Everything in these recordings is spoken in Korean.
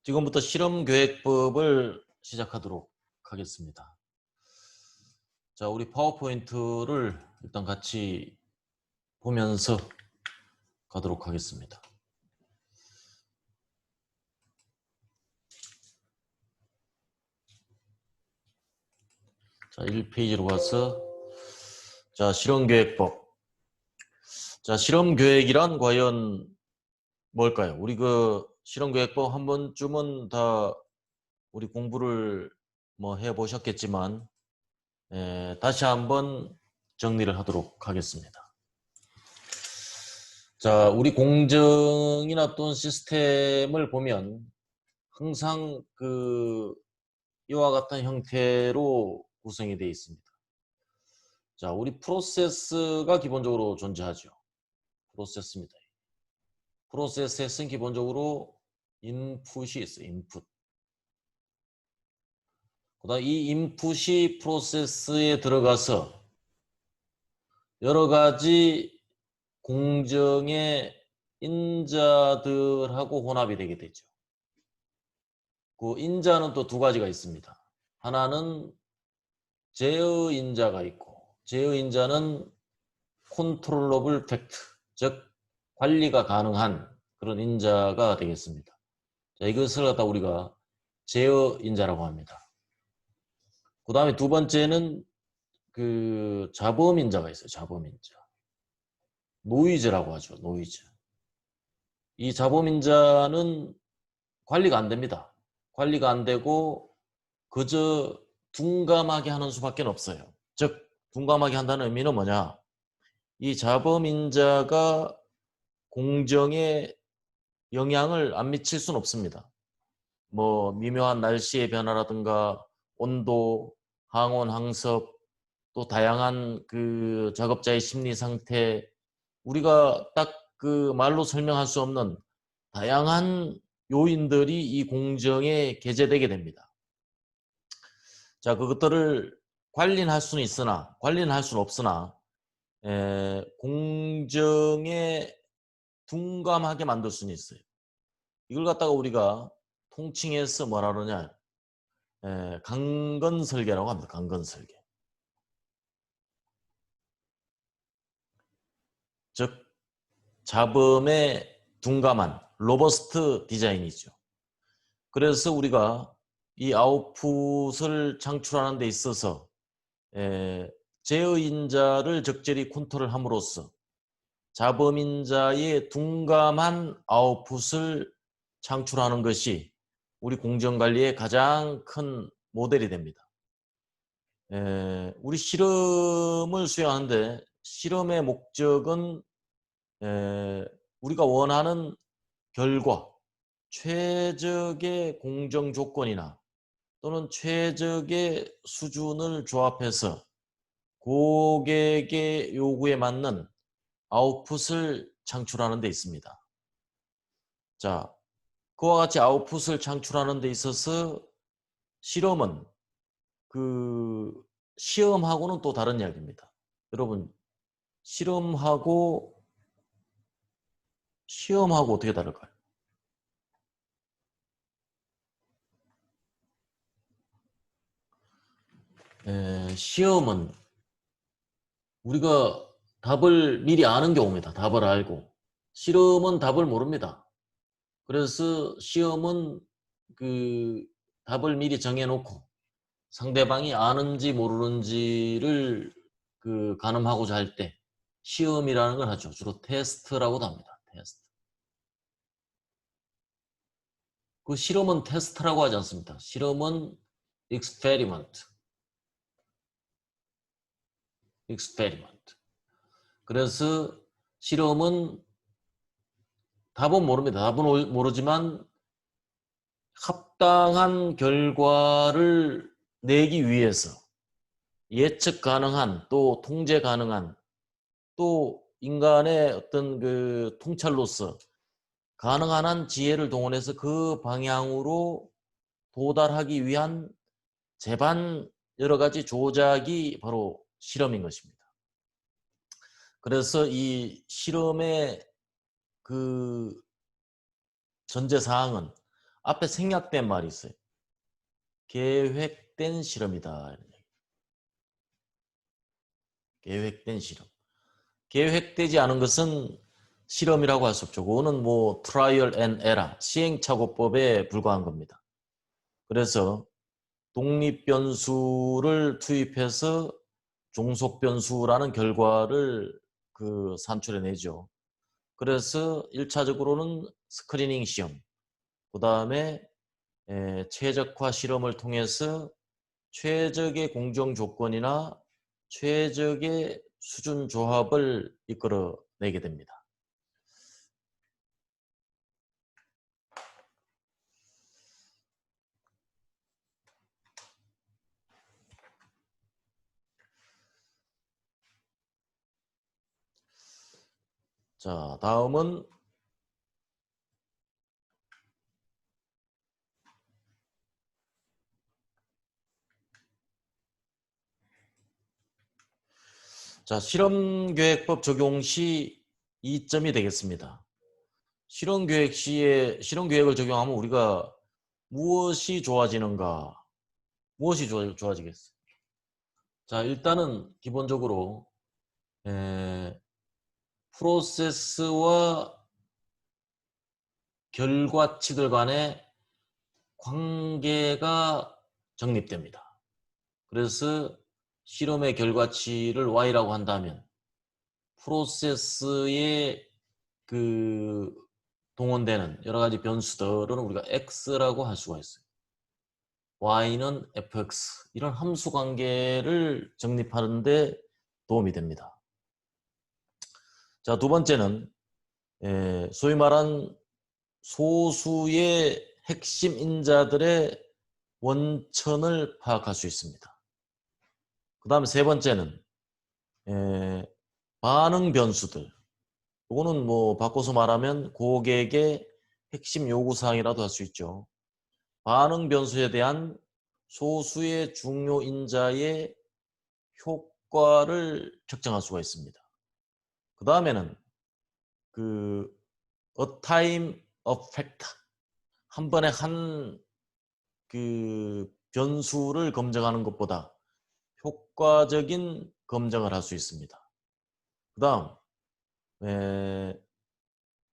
지금부터 실험계획법을 시작하도록 하겠습니다. 자, 우리 파워포인트를 일단 같이 보면서 가도록 하겠습니다. 자, 1페이지로 가서 자, 실험계획법. 자, 실험계획이란 과연 뭘까요? 우리 그 실험계획법 한 번쯤은 다 우리 공부를 해보셨겠지만 다시 한번 정리를 하도록 하겠습니다. 자, 우리 공정이나 또는 시스템을 보면 항상 이와 같은 형태로 구성이 되어 있습니다. 자, 우리 프로세스가 기본적으로 존재하죠. 프로세스입니다. 프로세스에서는 기본적으로 인풋이 있어요. 인풋. 그다음 이 인풋이 프로세스에 들어가서 여러 가지 공정의 인자들하고 혼합이 되게 되죠. 그 인자는 또 두 가지가 있습니다. 하나는 제어 인자가 있고, 제어 인자는 컨트롤러블 팩트, 즉 관리가 가능한 그런 인자가 되겠습니다. 자, 이것을 갖다 우리가 제어 인자라고 합니다. 그 다음에 두 번째는 그 자범 인자가 있어요. 자범 인자. 노이즈라고 하죠. 노이즈. 이 자범 인자는 관리가 안 됩니다. 관리가 안 되고 그저 둔감하게 하는 수밖에 없어요. 즉 둔감하게 한다는 의미는 뭐냐? 이 자범인자가 공정에 영향을 안 미칠 수는 없습니다. 뭐 미묘한 날씨의 변화라든가 온도, 항온, 항습, 또 다양한 그 작업자의 심리 상태, 우리가 딱 그 말로 설명할 수 없는 다양한 요인들이 이 공정에 게재되게 됩니다. 자, 그것들을 관리는 할 수는 있으나, 관리는 할 수는 없으나, 공정에 둔감하게 만들 수는 있어요. 이걸 갖다가 우리가 통칭해서 뭐라 그러냐, 강건설계라고 합니다. 강건설계. 즉, 잡음에 둔감한 로버스트 디자인이죠. 그래서 우리가 이 아웃풋을 창출하는 데 있어서 제어인자를 적절히 컨트롤함으로써 자범인자의 둔감한 아웃풋을 창출하는 것이 우리 공정관리의 가장 큰 모델이 됩니다. 우리 실험을 수행하는데 실험의 목적은 우리가 원하는 결과, 최적의 공정 조건이나 또는 최적의 수준을 조합해서 고객의 요구에 맞는 아웃풋을 창출하는 데 있습니다. 자, 그와 같이 아웃풋을 창출하는 데 있어서 실험은 시험하고는 또 다른 이야기입니다. 여러분, 실험하고 시험하고 어떻게 다를까요? 시험은 우리가 답을 미리 아는 경우입니다. 답을 알고. 실험은 답을 모릅니다. 그래서 시험은 답을 미리 정해놓고 상대방이 아는지 모르는지를 가늠하고자 할 때 시험이라는 걸 하죠. 주로 테스트라고도 합니다. 테스트. 그 실험은 테스트라고 하지 않습니다. 실험은 experiment. 그래서 실험은 답은 모릅니다. 답은 모르지만 합당한 결과를 내기 위해서 예측 가능한 또 통제 가능한 또 인간의 어떤 통찰로서 가능한 한 지혜를 동원해서 그 방향으로 도달하기 위한 재반 여러 가지 조작이 바로 실험인 것입니다. 그래서 이 실험의 전제사항은 앞에 생략된 말이 있어요. 계획된 실험이다. 계획된 실험. 계획되지 않은 것은 실험이라고 할 수 없죠. 그거는 뭐 트라이얼 앤 에러, 시행착오법에 불과한 겁니다. 그래서 독립 변수를 투입해서 종속 변수라는 결과를 산출해내죠. 그래서 1차적으로는 스크리닝 시험, 그 다음에 최적화 실험을 통해서 최적의 공정 조건이나 최적의 수준 조합을 이끌어내게 됩니다. 자, 다음은 자, 실험계획법 적용 시 2점이 되겠습니다. 실험계획을 적용하면 우리가 무엇이 좋아지는가? 무엇이 좋아지겠어요? 자, 일단은 기본적으로 프로세스와 결과치들 간의 관계가 정립됩니다. 그래서 실험의 결과치를 Y라고 한다면 프로세스에 동원되는 여러 가지 변수들은 우리가 X라고 할 수가 있어요. Y는 fx 이런 함수 관계를 정립하는 데 도움이 됩니다. 자, 두 번째는 소위 말한 소수의 핵심 인자들의 원천을 파악할 수 있습니다. 그 다음에 세 번째는 반응 변수들. 이거는 뭐 바꿔서 말하면 고객의 핵심 요구사항이라도 할 수 있죠. 반응 변수에 대한 소수의 중요 인자의 효과를 측정할 수가 있습니다. 그 다음에는 a time effect, 한 번에 변수를 검증하는 것보다 효과적인 검증을 할 수 있습니다. 그 다음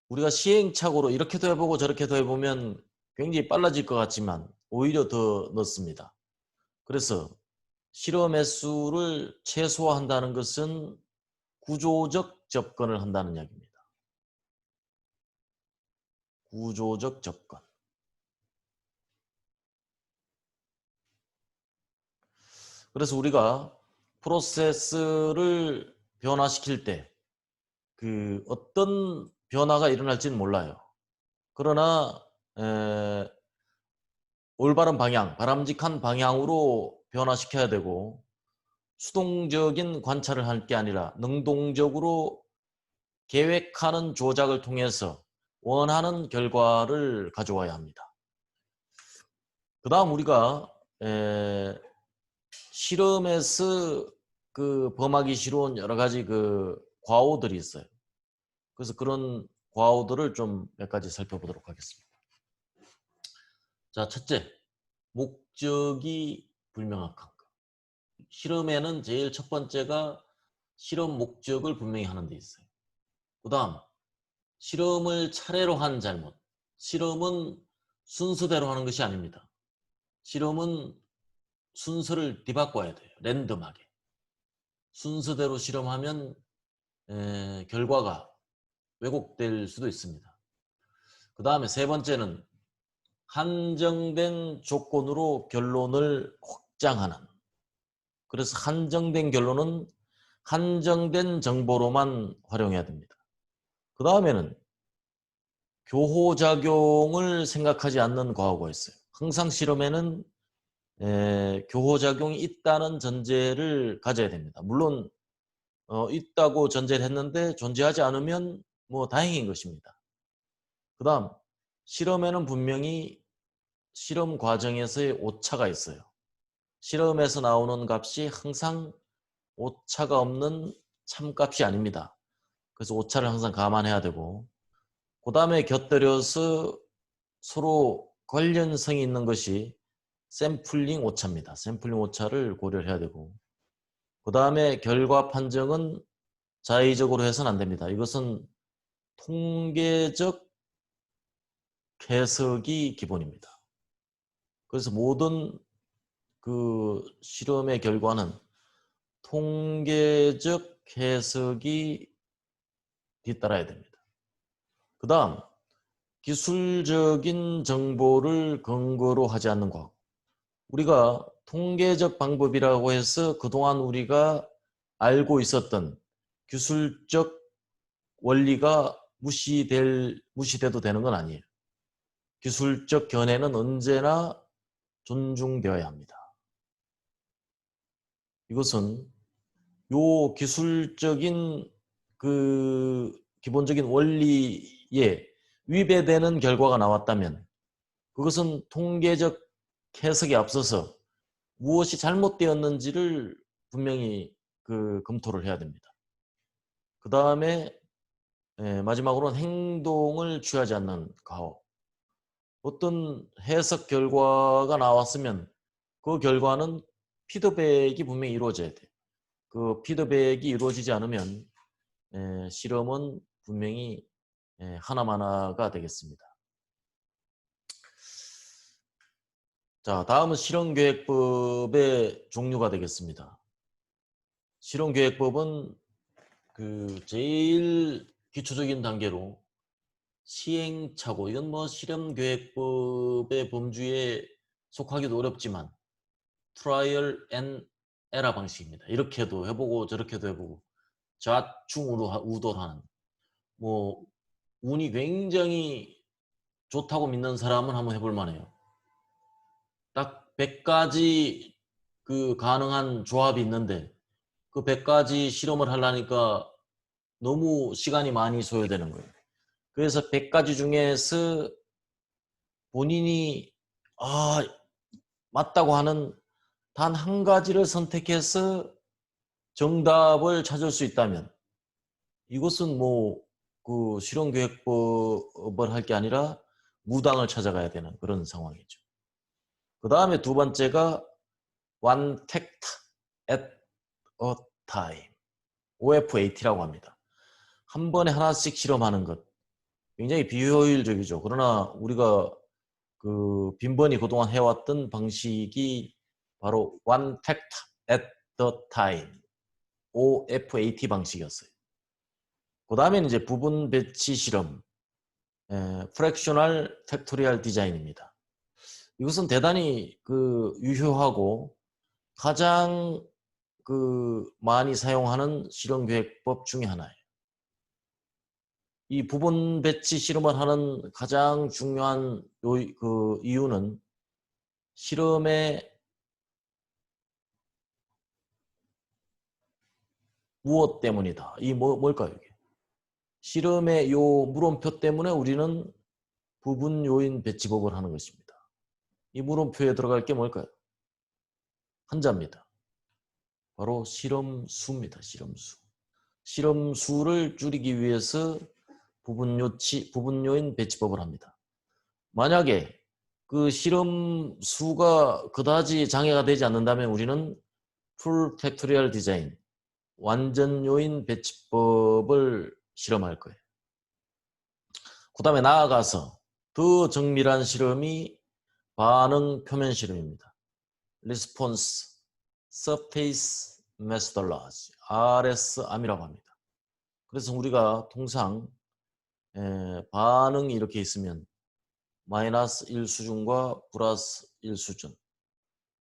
우리가 시행착오로 이렇게도 해보고 저렇게도 해보면 굉장히 빨라질 것 같지만 오히려 더 늦습니다. 그래서 실험 횟수를 최소화한다는 것은 구조적 접근을 한다는 이야기입니다. 구조적 접근. 그래서 우리가 프로세스를 변화시킬 때 어떤 변화가 일어날지는 몰라요. 그러나 올바른 방향, 바람직한 방향으로 변화시켜야 되고 수동적인 관찰을 할 게 아니라 능동적으로 계획하는 조작을 통해서 원하는 결과를 가져와야 합니다. 그 다음 우리가 실험에서 범하기 쉬운 여러 가지 과오들이 있어요. 그래서 그런 과오들을 좀 몇 가지 살펴보도록 하겠습니다. 자, 첫째, 목적이 불명확한 것. 실험에는 제일 첫 번째가 실험 목적을 분명히 하는 데 있어요. 그 다음, 실험을 차례로 한 잘못. 실험은 순서대로 하는 것이 아닙니다. 실험은 순서를 뒤바꿔야 돼요. 랜덤하게. 순서대로 실험하면 결과가 왜곡될 수도 있습니다. 그 다음에 세 번째는 한정된 조건으로 결론을 확장하는. 그래서 한정된 결론은 한정된 정보로만 활용해야 됩니다. 그 다음에는 교호작용을 생각하지 않는 과거가 있어요. 항상 실험에는 교호작용이 있다는 전제를 가져야 됩니다. 물론 있다고 전제를 했는데 존재하지 않으면 뭐 다행인 것입니다. 그 다음 실험에는 분명히 실험 과정에서의 오차가 있어요. 실험에서 나오는 값이 항상 오차가 없는 참값이 아닙니다. 그래서 오차를 항상 감안해야 되고 그 다음에 곁들여서 서로 관련성이 있는 것이 샘플링 오차입니다. 샘플링 오차를 고려해야 되고, 그 다음에 결과 판정은 자의적으로 해서는 안 됩니다. 이것은 통계적 해석이 기본입니다. 그래서 모든 그 실험의 결과는 통계적 해석이 뒤따라야 됩니다. 그 다음, 기술적인 정보를 근거로 하지 않는 과학. 우리가 통계적 방법이라고 해서 그동안 우리가 알고 있었던 기술적 원리가 무시돼도 되는 건 아니에요. 기술적 견해는 언제나 존중되어야 합니다. 이것은 요 기술적인 그 기본적인 원리에 위배되는 결과가 나왔다면 그것은 통계적 해석에 앞서서 무엇이 잘못되었는지를 분명히 검토를 해야 됩니다. 그 다음에 마지막으로는 행동을 취하지 않는 가오. 어떤 해석 결과가 나왔으면 그 결과는 피드백이 분명히 이루어져야 돼요. 그 피드백이 이루어지지 않으면 실험은 분명히 하나마나가 되겠습니다. 자, 다음은 실험계획법의 종류가 되겠습니다. 실험계획법은 제일 기초적인 단계로 시행착오, 이건 뭐 실험계획법의 범주에 속하기도 어렵지만 트라이얼 앤 에러 방식입니다. 이렇게도 해보고 저렇게도 해보고 좌충우돌하는, 뭐 운이 굉장히 좋다고 믿는 사람은 한번 해볼 만해요. 딱 100가지 가능한 조합이 있는데 그 100가지 실험을 하려니까 너무 시간이 많이 소요되는 거예요. 그래서 100가지 중에서 본인이 맞다고 하는 단 한 가지를 선택해서 정답을 찾을 수 있다면 이것은 뭐 실험계획법을 할 게 아니라 무당을 찾아가야 되는 그런 상황이죠. 그 다음에 두 번째가 One Fact at a Time, OFAT라고 합니다. 한 번에 하나씩 실험하는 것. 굉장히 비효율적이죠. 그러나 우리가 빈번히 그동안 해왔던 방식이 바로 One Fact at a Time, OFAT 방식이었어요. 그 다음에는 이제 부분 배치 실험, Fractional Factorial Design입니다. 이것은 대단히 유효하고 가장 많이 사용하는 실험계획법 중에 하나예요. 이 부분 배치 실험을 하는 가장 중요한 이유는 실험의 무엇 때문이다. 뭘까요? 이게? 실험의 요 물음표 때문에 우리는 부분 요인 배치법을 하는 것입니다. 이 물음표에 들어갈 게 뭘까요? 한자입니다. 바로 실험수입니다. 실험수. 실험수를 줄이기 위해서 부분 요인 배치법을 합니다. 만약에 그 실험수가 그다지 장애가 되지 않는다면 우리는 풀 팩토리얼 디자인, 완전 요인 배치법을 실험할 거예요. 그 다음에 나아가서 더 정밀한 실험이 반응 표면 실험입니다. Response Surface Methodology, RSAM이라고 합니다. 그래서 우리가 통상 반응이 이렇게 있으면 마이너스 1 수준과 플러스 1 수준,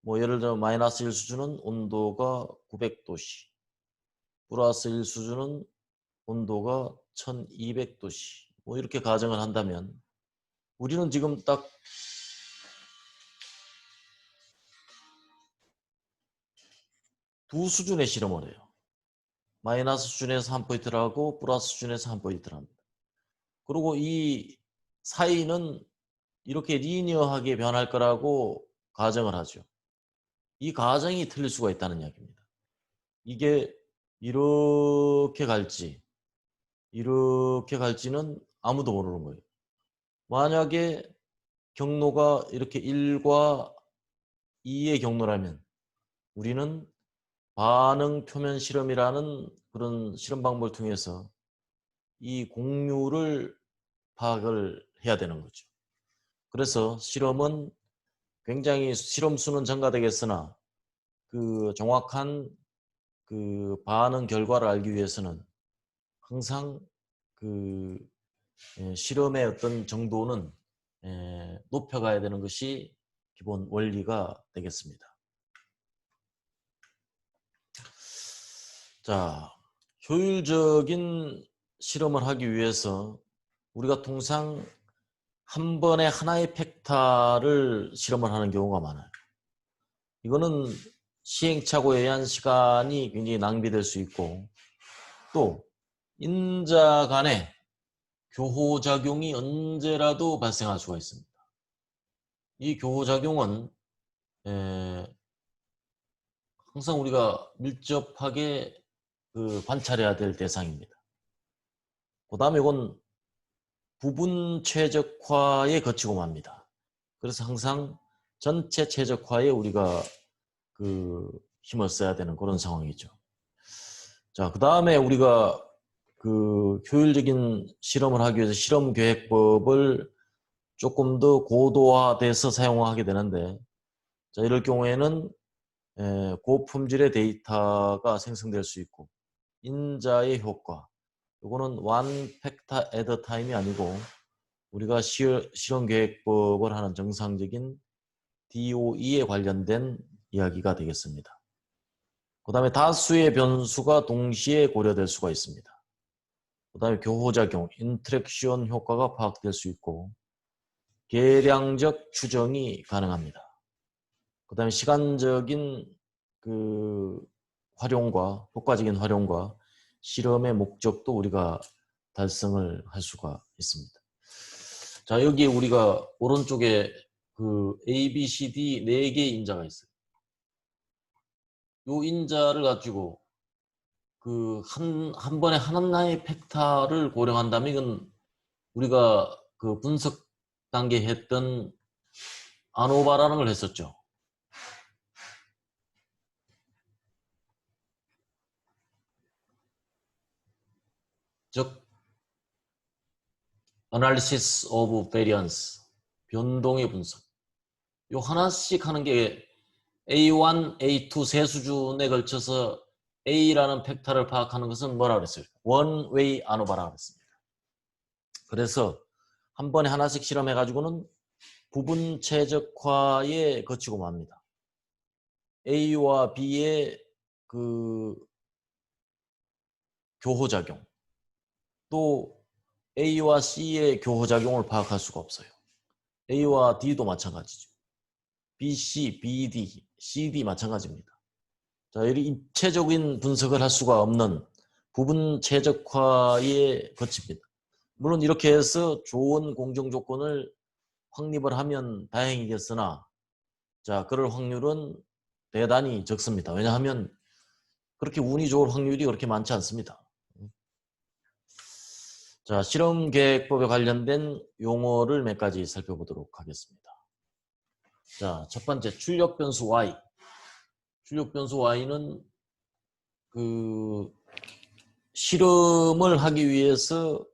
뭐 예를 들어 마이너스 1 수준은 온도가 900도씨, 플러스 1 수준은 온도가 1200도씨, 뭐 이렇게 가정을 한다면 우리는 지금 딱 두 수준의 실험을 해요. 마이너스 수준에서 한 포인트를 하고 플러스 수준에서 한 포인트를 합니다. 그리고 이 사이는 이렇게 리니어하게 변할 거라고 가정을 하죠. 이 가정이 틀릴 수가 있다는 이야기입니다. 이게 이렇게 갈지는 아무도 모르는 거예요. 만약에 경로가 이렇게 1과 2의 경로라면 우리는 반응 표면 실험이라는 그런 실험 방법을 통해서 이 공률을 파악을 해야 되는 거죠. 그래서 실험은 굉장히 실험 수는 증가되겠으나 그 정확한 그 반응 결과를 알기 위해서는 항상 그 실험의 어떤 정도는 높여가야 되는 것이 기본 원리가 되겠습니다. 자, 효율적인 실험을 하기 위해서 우리가 통상 한 번에 하나의 팩타를 실험을 하는 경우가 많아요. 이거는 시행착오에 의한 시간이 굉장히 낭비될 수 있고 또 인자 간의 교호작용이 언제라도 발생할 수가 있습니다. 이 교호작용은 항상 우리가 밀접하게 관찰해야 될 대상입니다. 그 다음에 이건 부분 최적화에 거치고 맙니다. 그래서 항상 전체 최적화에 우리가 힘을 써야 되는 그런 상황이죠. 자, 그 다음에 우리가 효율적인 실험을 하기 위해서 실험 계획법을 조금 더 고도화돼서 사용하게 되는데, 자, 이럴 경우에는 고품질의 데이터가 생성될 수 있고 인자의 효과, 이거는 one factor at a time이 아니고 우리가 실험 계획법을 하는 정상적인 DOE에 관련된 이야기가 되겠습니다. 그 다음에 다수의 변수가 동시에 고려될 수가 있습니다. 그 다음에 교호작용, 인터랙션 효과가 파악될 수 있고 계량적 추정이 가능합니다. 그 다음에 시간적인 활용과 효과적인 활용과 실험의 목적도 우리가 달성을 할 수가 있습니다. 자, 여기 우리가 오른쪽에 A, B, C, D 4개의 인자가 있어요. 이 인자를 가지고 한 번에 하나의 팩타를 고려한다면 이건 우리가 분석 단계 했던 아노바라는 걸 했었죠. 즉 Analysis of Variance, 변동의 분석. 요 하나씩 하는 게 A1, A2 세 수준에 걸쳐서 A라는 팩터를 파악하는 것은 뭐라 그랬어요? 원웨이 아노바라고 그랬습니다. 그래서 한 번에 하나씩 실험해가지고는 부분 최적화에 거치고 맙니다. A와 B의 교호작용, 또 A와 C의 교호작용을 파악할 수가 없어요. A와 D도 마찬가지죠. B, C, B, D, C, D 마찬가지입니다. 자, 이렇게 입체적인 분석을 할 수가 없는 부분 최적화에 거칩니다. 물론 이렇게 해서 좋은 공정 조건을 확립을 하면 다행이겠으나, 자, 그럴 확률은 대단히 적습니다. 왜냐하면 그렇게 운이 좋을 확률이 그렇게 많지 않습니다. 자, 실험 계획법에 관련된 용어를 몇 가지 살펴보도록 하겠습니다. 자, 첫 번째 출력 변수 Y. 출력 변수 Y는 실험을 하기 위해서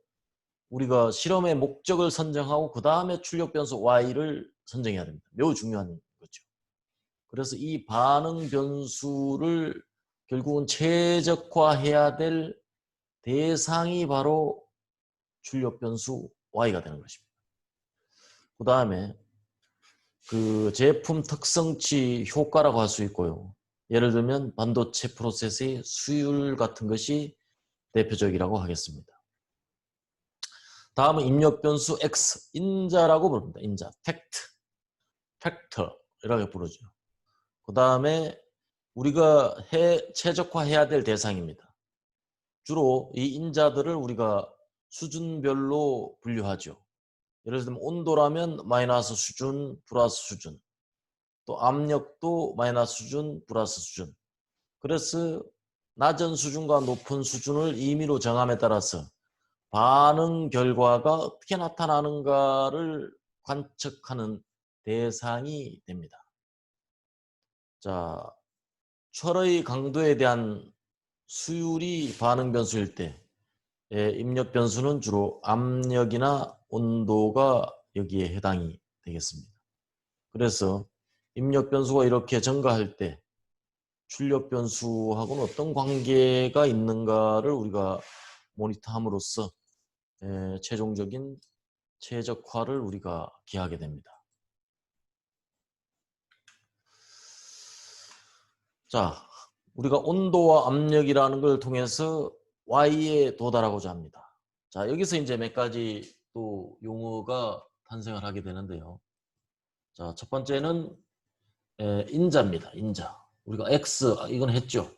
우리가 실험의 목적을 선정하고 그 다음에 출력 변수 Y를 선정해야 됩니다. 매우 중요한 거죠. 그래서 이 반응 변수를 결국은 최적화해야 될 대상이 바로 출력 변수 Y가 되는 것입니다. 그 다음에 제품 특성치 효과라고 할 수 있고요. 예를 들면 반도체 프로세스의 수율 같은 것이 대표적이라고 하겠습니다. 다음은 입력 변수 X, 인자라고 부릅니다. 인자, 팩터 이라고 부르죠. 그 다음에 우리가 최적화해야 될 대상입니다. 주로 이 인자들을 우리가 수준별로 분류하죠. 예를 들면 온도라면 마이너스 수준, 플러스 수준, 또 압력도 마이너스 수준, 플러스 수준. 그래서 낮은 수준과 높은 수준을 임의로 정함에 따라서 반응 결과가 어떻게 나타나는가를 관측하는 대상이 됩니다. 자, 철의 강도에 대한 수율이 반응 변수일 때 입력 변수는 주로 압력이나 온도가 여기에 해당이 되겠습니다. 그래서 입력 변수가 이렇게 증가할 때 출력 변수하고는 어떤 관계가 있는가를 우리가 모니터함으로써 최종적인 최적화를 우리가 기하게 됩니다. 자, 우리가 온도와 압력이라는 걸 통해서 Y에 도달하고자 합니다. 자, 여기서 이제 몇 가지 또 용어가 탄생을 하게 되는데요. 자, 첫 번째는 인자입니다. 인자. 우리가 X, 이건 했죠.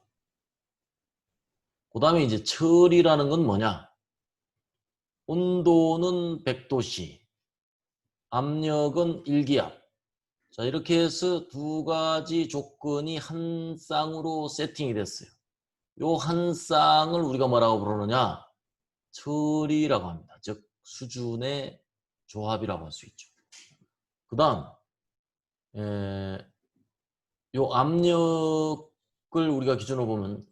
그 다음에 이제 철이라는 건 뭐냐? 온도는 100도씨, 압력은 1기압. 자, 이렇게 해서 두 가지 조건이 한 쌍으로 세팅이 됐어요. 요 한 쌍을 우리가 뭐라고 부르느냐? 철이라고 합니다. 즉 수준의 조합이라고 할 수 있죠. 그 다음 요 압력을 우리가 기준으로 보면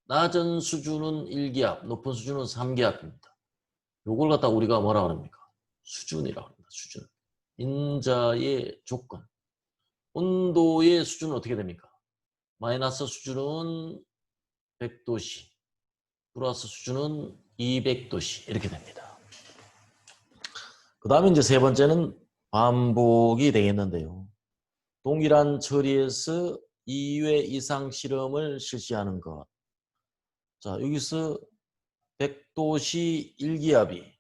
낮은 수준은 1기압, 높은 수준은 3기압입니다. 요걸 갖다 우리가 뭐라 그럽니까? 수준이라고 합니다. 수준. 인자의 조건. 온도의 수준은 어떻게 됩니까? 마이너스 수준은 100도씨, 플러스 수준은 200도씨 이렇게 됩니다. 그 다음에 이제 세 번째는 반복이 되겠는데요. 동일한 처리에서 2회 이상 실험을 실시하는 것. 자, 여기서 100도씨 1기압이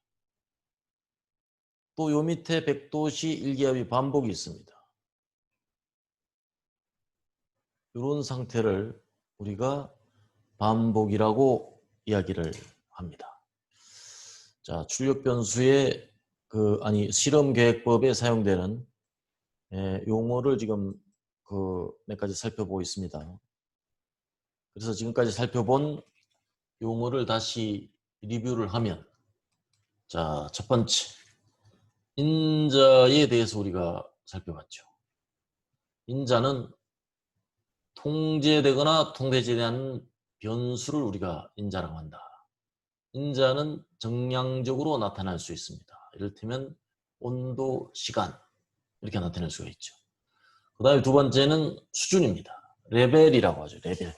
또 요 밑에 100도씨 1기압이 반복이 있습니다. 이런 상태를 우리가 반복이라고 이야기를 합니다. 자, 출력 변수의 실험 계획법에 사용되는 용어를 지금 몇 가지 살펴보고 있습니다. 그래서 지금까지 살펴본 용어를 다시 리뷰를 하면, 자, 첫 번째 인자에 대해서 우리가 살펴봤죠. 인자는 통제되거나 통제되지 않는 변수를 우리가 인자라고 한다. 인자는 정량적으로 나타날 수 있습니다. 이를테면 온도, 시간 이렇게 나타낼 수가 있죠. 그 다음에 두 번째는 수준입니다. 레벨이라고 하죠. 레벨.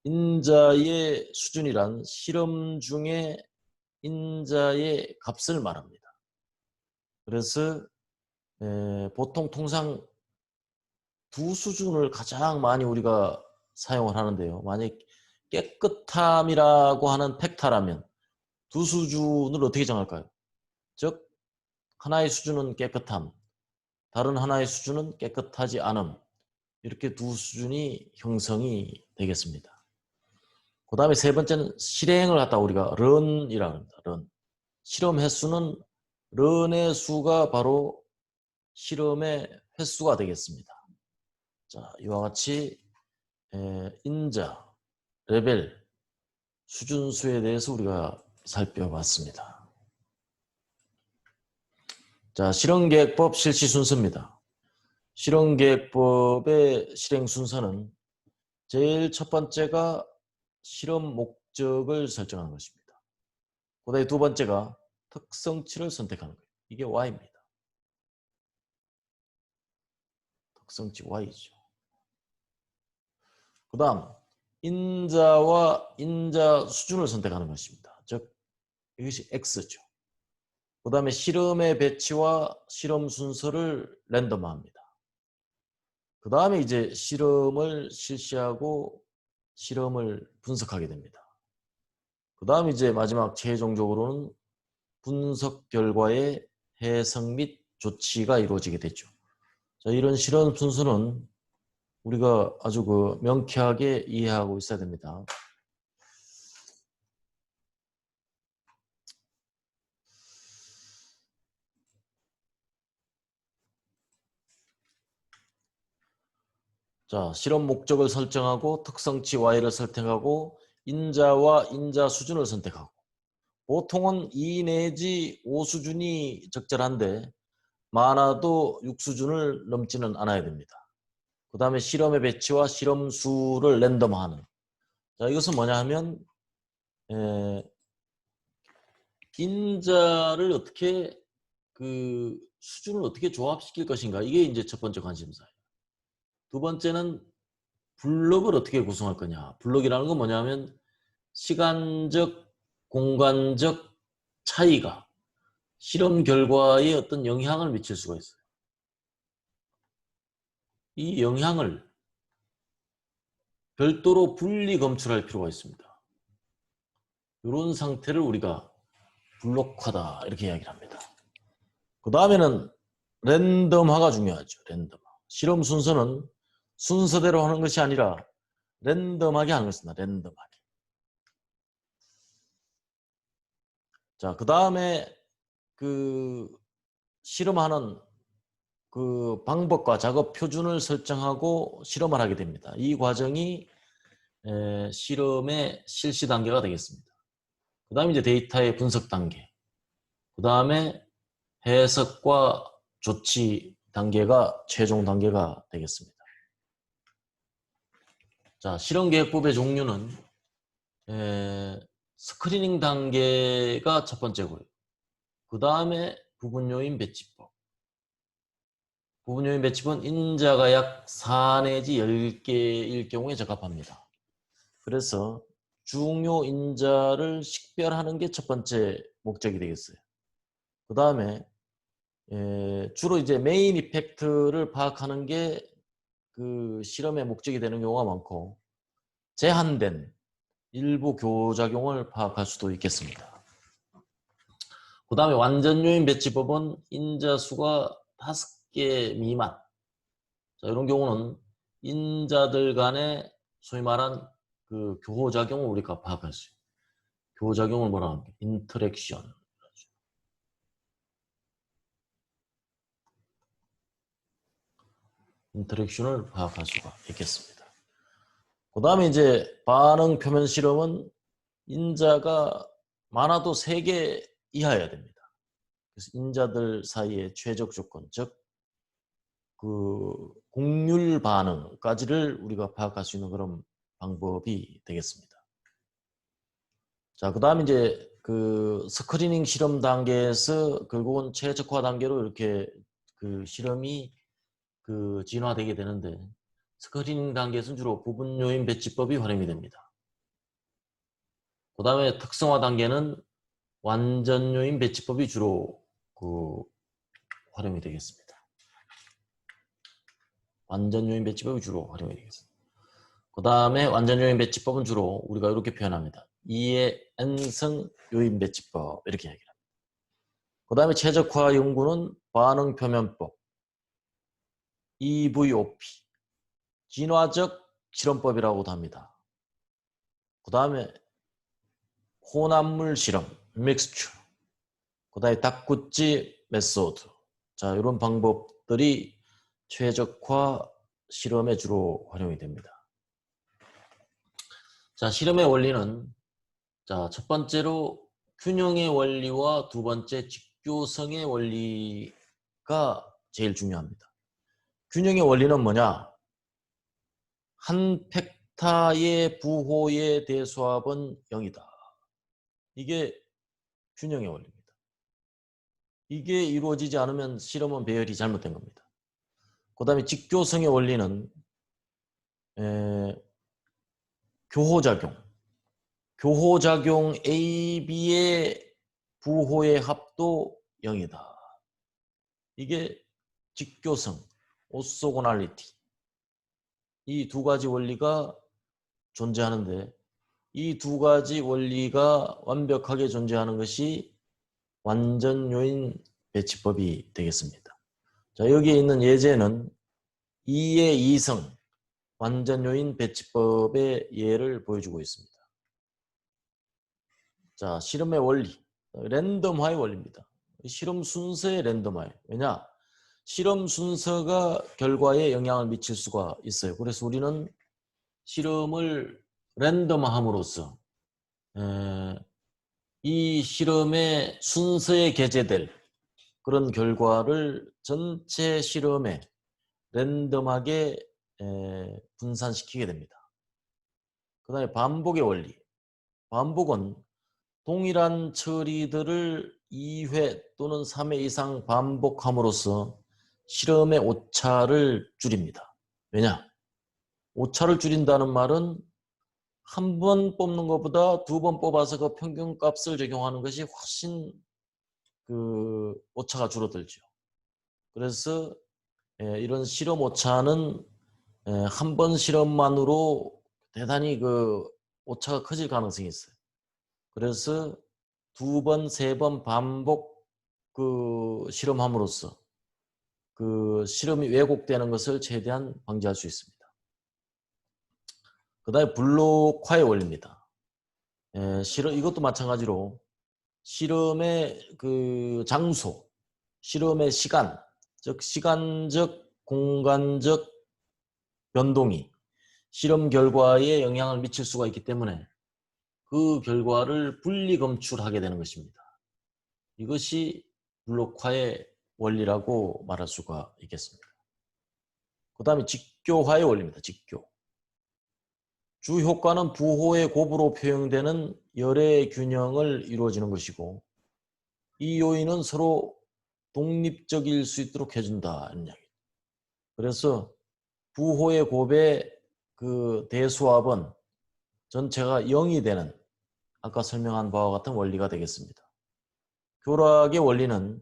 인자의 수준이란 실험 중에 인자의 값을 말합니다. 그래서 보통 통상 두 수준을 가장 많이 우리가 사용을 하는데요. 만약 깨끗함이라고 하는 팩터라면 두 수준을 어떻게 정할까요? 즉 하나의 수준은 깨끗함, 다른 하나의 수준은 깨끗하지 않음. 이렇게 두 수준이 형성이 되겠습니다. 그 다음에 세 번째는 실행을 갖다 우리가 런이라고 합니다. 런. 실험 횟수는 런의 수가 바로 실험의 횟수가 되겠습니다. 자, 이와 같이 인자, 레벨, 수준수에 대해서 우리가 살펴봤습니다. 자, 실험계획법 실시 순서입니다. 실험계획법의 실행 순서는 제일 첫 번째가 실험 목적을 설정하는 것입니다. 그 다음에 두 번째가 특성치를 선택하는 거예요. 이게 Y입니다. 특성치 Y죠. 그 다음 인자와 인자 수준을 선택하는 것입니다. 즉 이것이 X죠. 그 다음에 실험의 배치와 실험 순서를 랜덤화합니다. 그 다음에 이제 실험을 실시하고 실험을 분석하게 됩니다. 그 다음에 이제 마지막 최종적으로는 분석 결과의 해석 및 조치가 이루어지게 되죠. 자, 이런 실험 순서는 우리가 아주 명쾌하게 이해하고 있어야 됩니다. 자, 실험 목적을 설정하고 특성치 Y를 선택하고 인자와 인자 수준을 선택하고 보통은 2 내지 5 수준이 적절한데 많아도 6수준을 넘지는 않아야 됩니다. 그 다음에 실험의 배치와 실험 수를 랜덤화하는. 자, 이것은 뭐냐 하면 인자를 어떻게 수준을 어떻게 조합시킬 것인가. 이게 이제 첫 번째 관심사예요. 두 번째는 블록을 어떻게 구성할 거냐. 블록이라는 건 뭐냐면 시간적, 공간적 차이가 실험 결과에 어떤 영향을 미칠 수가 있어요. 이 영향을 별도로 분리 검출할 필요가 있습니다. 이런 상태를 우리가 블록화다 이렇게 이야기를 합니다. 그 다음에는 랜덤화가 중요하죠. 랜덤화. 실험 순서는 순서대로 하는 것이 아니라 랜덤하게 하는 것입니다. 랜덤하게. 자, 그 다음에 실험하는 방법과 작업 표준을 설정하고 실험을 하게 됩니다. 이 과정이 실험의 실시 단계가 되겠습니다. 그 다음에 이제 데이터의 분석 단계. 그 다음에 해석과 조치 단계가 최종 단계가 되겠습니다. 자, 실험계획법의 종류는 스크리닝 단계가 첫 번째고요. 그 다음에 부분요인 배치법. 부분요인 배치법은 인자가 약 4 내지 10개일 경우에 적합합니다. 그래서 중요 인자를 식별하는 게 첫 번째 목적이 되겠어요. 그 다음에 주로 이제 메인 이펙트를 파악하는 게 실험의 목적이 되는 경우가 많고 제한된 일부 교작용을 파악할 수도 있겠습니다. 그 다음에 완전 요인 배치법은 인자 수가 5개 미만. 자, 이런 경우는 인자들 간의 소위 말한 교호작용을 우리가 파악할 수 있어요. 교호작용을 뭐라 합니까? 인터랙션. 인터랙션을 파악할 수가 있겠습니다. 그 다음에 이제 반응 표면 실험은 인자가 많아도 3개 이하여야 됩니다. 그래서 인자들 사이의 최적 조건, 즉 곡률 반응까지를 우리가 파악할 수 있는 그런 방법이 되겠습니다. 자, 그 다음에 이제 스크리닝 실험 단계에서 결국은 최적화 단계로 이렇게 실험이 진화되게 되는데 스크리닝 단계에서는 주로 부분 요인 배치법이 활용이 됩니다. 그 다음에 특성화 단계는 완전 요인 배치법이 주로 활용이 되겠습니다. 완전 요인 배치법이 주로 활용이 되겠습니다. 그 다음에 완전 요인 배치법은 주로 우리가 이렇게 표현합니다. 2의 n승 요인 배치법 이렇게 얘기합니다. 그 다음에 최적화 연구는 반응 표면법, EVOP, 진화적 실험법이라고도 합니다. 그 다음에 혼합물 실험, 믹스처, 그 다음에 닭구찌 메소드. 자, 이런 방법들이 최적화 실험에 주로 활용이 됩니다. 자, 실험의 원리는 자, 첫 번째로 균형의 원리와 두 번째 직교성의 원리가 제일 중요합니다. 균형의 원리는 뭐냐? 한 팩타의 부호의 대수합은 0이다. 이게 균형의 원리입니다. 이게 이루어지지 않으면 실험은 배열이 잘못된 겁니다. 그 다음에 직교성의 원리는 교호작용. 교호작용 AB의 부호의 합도 0이다. 이게 직교성, 오소고날리티. 이 두 가지 원리가 존재하는데 이 두 가지 원리가 완벽하게 존재하는 것이 완전 요인 배치법이 되겠습니다. 자, 여기에 있는 예제는 2의 2성 완전 요인 배치법의 예를 보여주고 있습니다. 자, 실험의 원리, 랜덤화의 원리입니다. 실험 순서의 랜덤화예요. 왜냐? 실험 순서가 결과에 영향을 미칠 수가 있어요. 그래서 우리는 실험을 랜덤화함으로써 이 실험의 순서에 게재될 그런 결과를 전체 실험에 랜덤하게 분산시키게 됩니다. 그 다음에 반복의 원리. 반복은 동일한 처리들을 2회 또는 3회 이상 반복함으로써 실험의 오차를 줄입니다. 왜냐? 오차를 줄인다는 말은 한 번 뽑는 것보다 2번 뽑아서 그 평균값을 적용하는 것이 훨씬 그 오차가 줄어들죠. 그래서 이런 실험 오차는 한 번 실험만으로 대단히 그 오차가 커질 가능성이 있어요. 그래서 2번, 3번 반복 그 실험함으로써 그 실험이 왜곡되는 것을 최대한 방지할 수 있습니다. 그 다음에 블록화의 원리입니다. 이것도 마찬가지로 실험의 그 장소, 실험의 시간, 즉 시간적, 공간적 변동이 실험 결과에 영향을 미칠 수가 있기 때문에 그 결과를 분리 검출하게 되는 것입니다. 이것이 블록화의 원리라고 말할 수가 있겠습니다. 그 다음에 직교화의 원리입니다. 직교. 주 효과는 부호의 곱으로 표현되는 열의 균형을 이루어지는 것이고 이 요인은 서로 독립적일 수 있도록 해준다는 이야기. 그래서 부호의 곱의 그 대수합은 전체가 0이 되는 아까 설명한 바와 같은 원리가 되겠습니다. 교락의 원리는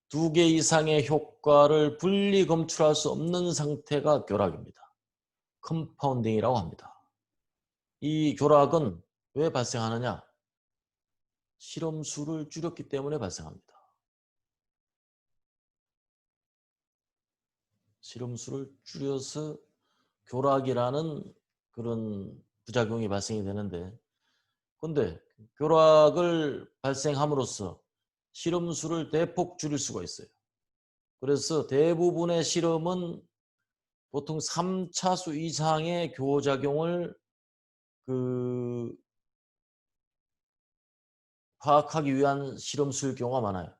2개 이상의 효과를 분리 검출할 수 없는 상태가 교락입니다. 컴파운딩이라고 합니다. 이 교락은 왜 발생하느냐? 실험수를 줄였기 때문에 발생합니다. 실험수를 줄여서 교락이라는 그런 부작용이 발생이 되는데 근데 교락을 발생함으로써 실험수를 대폭 줄일 수가 있어요. 그래서 대부분의 실험은 보통 3차수 이상의 교작용을 파악하기 위한 실험수일 경우가 많아요.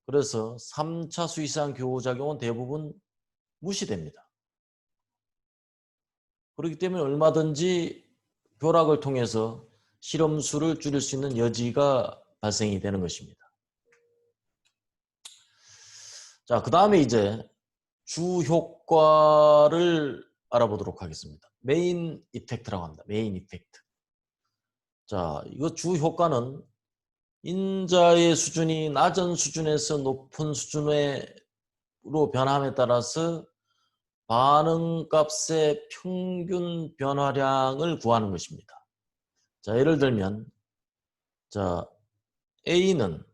그래서 3차수 이상 교작용은 대부분 무시됩니다. 그렇기 때문에 얼마든지 교락을 통해서 실험수를 줄일 수 있는 여지가 발생이 되는 것입니다. 자, 그 다음에 이제 주 효과를 알아보도록 하겠습니다. 메인 이펙트라고 합니다. 메인 이펙트. 자, 이거 주 효과는 인자의 수준이 낮은 수준에서 높은 수준으로 변함에 따라서 반응값의 평균 변화량을 구하는 것입니다. 자, 예를 들면 자, A는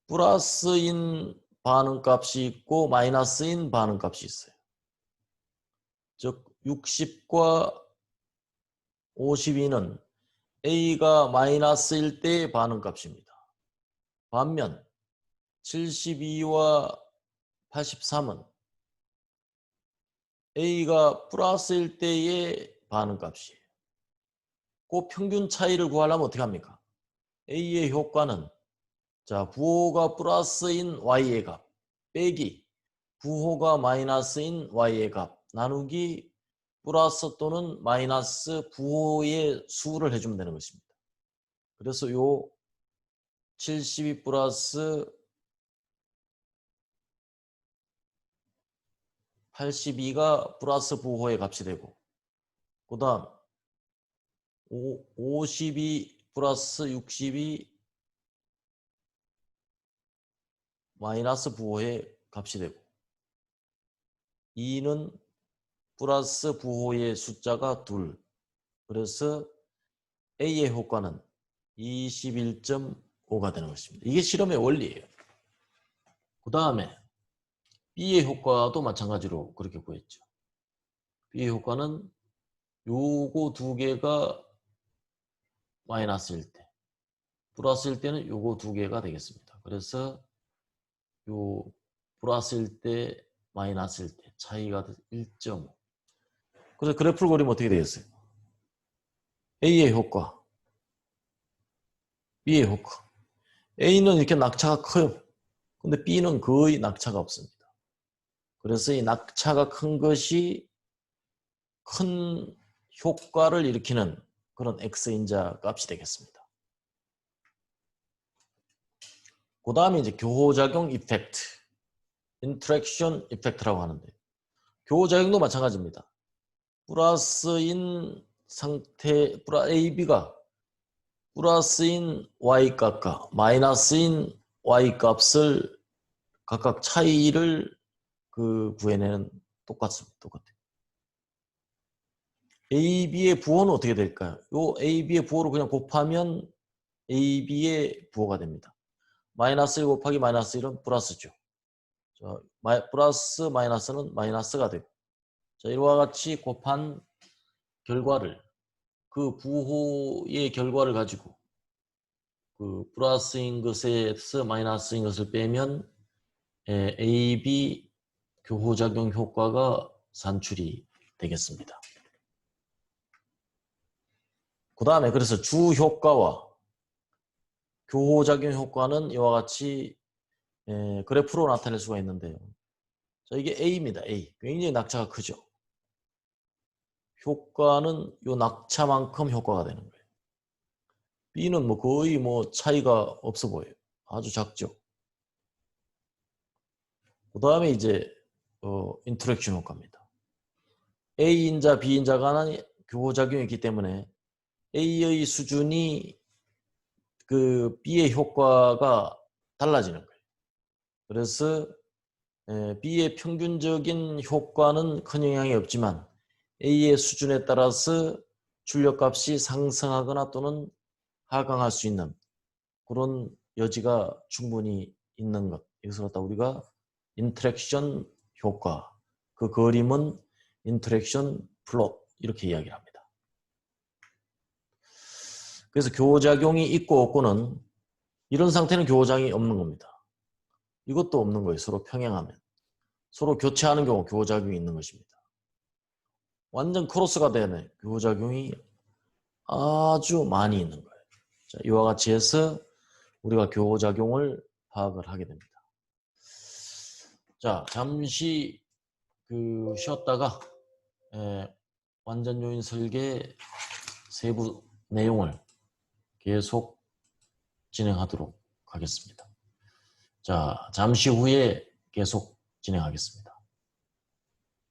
플러스인 반응값이 있고 마이너스인 반응값이 있어요. 즉 60과 52는 A가 마이너스일 때의 반응값입니다. 반면 72와 83은 A가 플러스일 때의 반응값이에요. 그 평균 차이를 구하려면 어떻게 합니까? A의 효과는 자, 부호가 플러스인 Y의 값 빼기 부호가 마이너스인 Y의 값 나누기 플러스 또는 마이너스 부호의 수를 해주면 되는 것입니다. 그래서 요 72 플러스 82가 플러스 부호의 값이 되고 그 다음 52 플러스 62 마이너스 부호의 값이 되고 2는 플러스 부호의 숫자가 2 그래서 A의 효과는 21.5가 되는 것입니다. 이게 실험의 원리예요. 그 다음에 B의 효과도 마찬가지로 그렇게 구했죠. B의 효과는 요거 두 개가 마이너스일 때 플러스일 때는 요거 두 개가 되겠습니다. 그래서 요 플러스일 때 마이너스일 때 차이가 1.5 그래서 그래프를 그리면 어떻게 되겠어요? A의 효과 B의 효과 A는 이렇게 낙차가 커요. 근데 B는 거의 낙차가 없습니다. 그래서 이 낙차가 큰 것이 큰 효과를 일으키는 그런 X인자 값이 되겠습니다. 그 다음에 이제 교호작용 이펙트, 인터랙션 이펙트라고 하는데, 교호작용도 마찬가지입니다. 플러스인 상태, AB가 플러스인 Y값과 마이너스인 Y값을 각각 차이를 구해내는 똑같습니다. 똑같아요. AB의 부호는 어떻게 될까요? 요 AB의 부호를 그냥 곱하면 AB의 부호가 됩니다. 마이너스 1 곱하기 마이너스 1은 플러스죠. 자, 플러스 마이너스는 마이너스가 되고, 자, 이와 같이 곱한 결과를, 그 부호의 결과를 가지고 그 플러스인 것에서 마이너스인 것을 빼면 AB 교호작용 효과가 산출이 되겠습니다. 그 다음에 그래서 주효과와 교호작용 효과는 이와 같이 그래프로 나타낼 수가 있는데요. 자, 이게 A입니다. A. 굉장히 낙차가 크죠. 효과는 이 낙차만큼 효과가 되는 거예요. B는 뭐 거의 뭐 차이가 없어 보여요. 아주 작죠. 그 다음에 이제 인터랙션 효과입니다. A인자, B인자 간의 교호작용이 있기 때문에 A의 수준이 그 B의 효과가 달라지는 거예요. 그래서 B의 평균적인 효과는 큰 영향이 없지만 A의 수준에 따라서 출력값이 상승하거나 또는 하강할 수 있는 그런 여지가 충분히 있는 것. 이것을 갖다 우리가 인터랙션 효과, 그 그림은 인터랙션 플롯 이렇게 이야기를 합니다. 그래서 교호작용이 있고 없고는 이런 상태는 교호작용이 없는 겁니다. 이것도 없는 거예요. 서로 평행하면. 서로 교체하는 경우 교호작용이 있는 것입니다. 완전 크로스가 되는 교호작용이 아주 많이 있는 거예요. 자, 이와 같이 해서 우리가 교호작용을 파악을 하게 됩니다. 자, 잠시 쉬었다가 완전 요인 설계 세부 내용을 계속 진행하도록 하겠습니다. 자, 잠시 후에 계속 진행하겠습니다.